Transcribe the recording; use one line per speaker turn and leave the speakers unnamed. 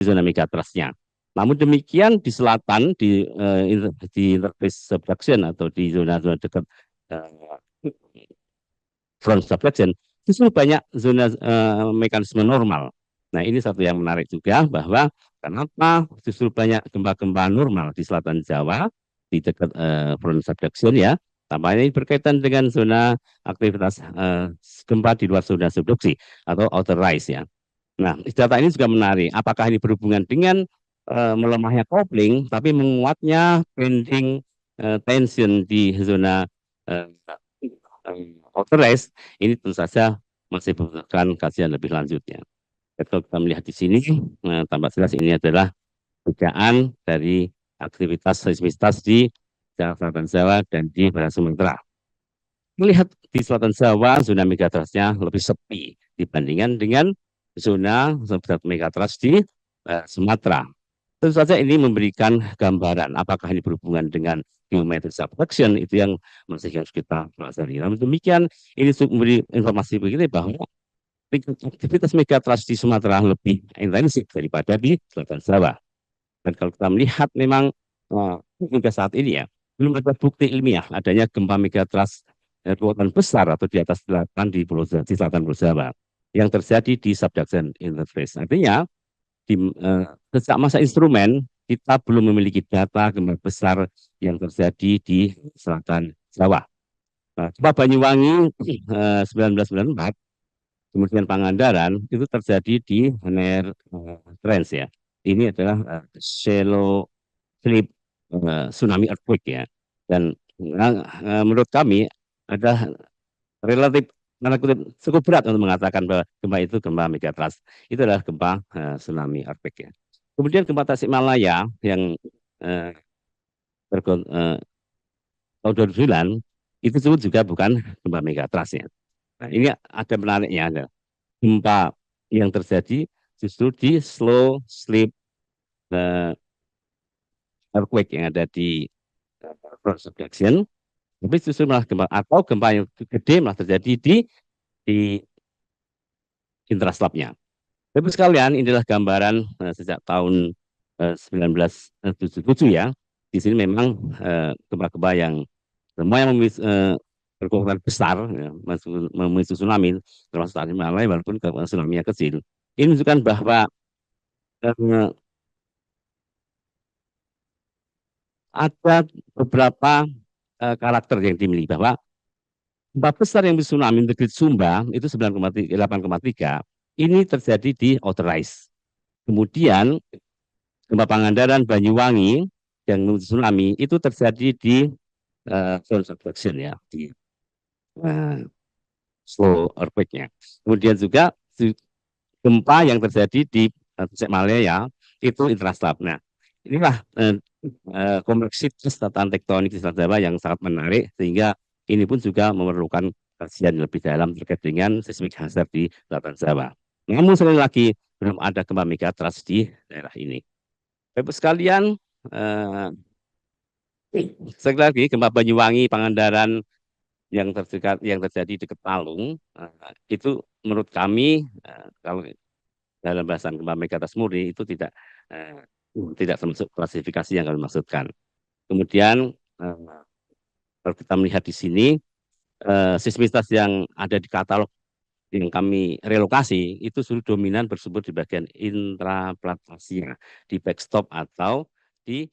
zona megatrustnya. Namun demikian di selatan di interface subduction atau di zona-zona dekat front subduction justru banyak zona mekanisme normal. Nah ini satu yang menarik juga bahwa kenapa justru banyak gempa-gempa normal di selatan Jawa di dekat front subduction ya. Tampaknya ini berkaitan dengan zona aktivitas gempa di luar zona subduksi atau outer rise ya. Nah, data ini juga menarik. Apakah ini berhubungan dengan melemahnya coupling, tapi menguatnya pending tension di zona authorized, ini tentu saja masih membutuhkan kajian lebih lanjutnya. Kalau kita melihat di sini, tampak jelas ini adalah dugaan dari aktivitas seismitas di Selatan Jawa dan di Barat Sumatera. Melihat di Selatan Jawa, zona megatrustnya lebih sepi dibandingkan dengan zona megatrust di Sumatera. Tentu saja ini memberikan gambaran apakah ini berhubungan dengan geometric subduction itu yang masih harus kita pelajari. Namun demikian ini memberi informasi begini bahwa aktivitas megatrust di Sumatera lebih intensif daripada di Selatan Jawa. Dan kalau kita melihat memang hingga saat ini ya belum ada bukti ilmiah adanya gempa megatrust kekuatan besar atau di atas 8 di di selatan Pulau Jawa yang terjadi di subduction interface. Artinya sejak masa instrumen kita belum memiliki data gempa besar yang terjadi di selatan Jawa. Gempa Banyuwangi 1994, kemudian Pangandaran itu terjadi di Haner Trench ya. Ini adalah shallow slip tsunami earthquake ya. Dan menurut kami ada relatif cukup berat untuk mengatakan bahwa gempa itu gempa megatrust. Itu adalah gempa tsunami earthquake ya. Kemudian gempa Tasikmalaya yang uh, tahun 2009 itu juga bukan gempa megatrust ya. Nah, ini ada menariknya ada gempa yang terjadi justru di slow slip uh, earthquake yang ada di front subduction, tapi justru malah gempa atau gempa yang gede malah terjadi di intraslabnya. Tapi sekalian, inilah gambaran sejak tahun 1977 ya. Di sini memang gempa-gempa yang semua yang berkekuatan besar, ya, memicu tsunami, termasuk tsunami Malaya, walaupun tsunami-nya kecil. Ini menunjukkan bahwa eh, ada beberapa karakter yang dimiliki bahwa gempa besar yang tsunami negeri Sumba itu 8,3 ini terjadi di outer rise. Kemudian gempa Pangandaran Banyuwangi yang tsunami itu terjadi di zone subduction ya, di uh, slow earthquake-nya. Kemudian juga gempa yang terjadi di Tasikmalaya itu intraslab. Nah, inilah kompleksitas tatanan tektonik di Selat Jawa yang sangat menarik sehingga ini pun juga memerlukan kajian lebih dalam terkait dengan seismik hazard di Selatan Jawa. Namun sekali lagi belum ada gempa megatrust di daerah ini. Bapak sekalian, sekali lagi gempa Banyuwangi, Pangandaran yang terjadi di Ketalung itu menurut kami kalau dalam bahasan gempa megatrust murni itu tidak termasuk klasifikasi yang kami maksudkan. Kemudian kalau kita melihat di sini seismitas yang ada di katalog yang kami relokasi itu sudah dominan bersumber di bagian intraplatasinya, di backstop atau di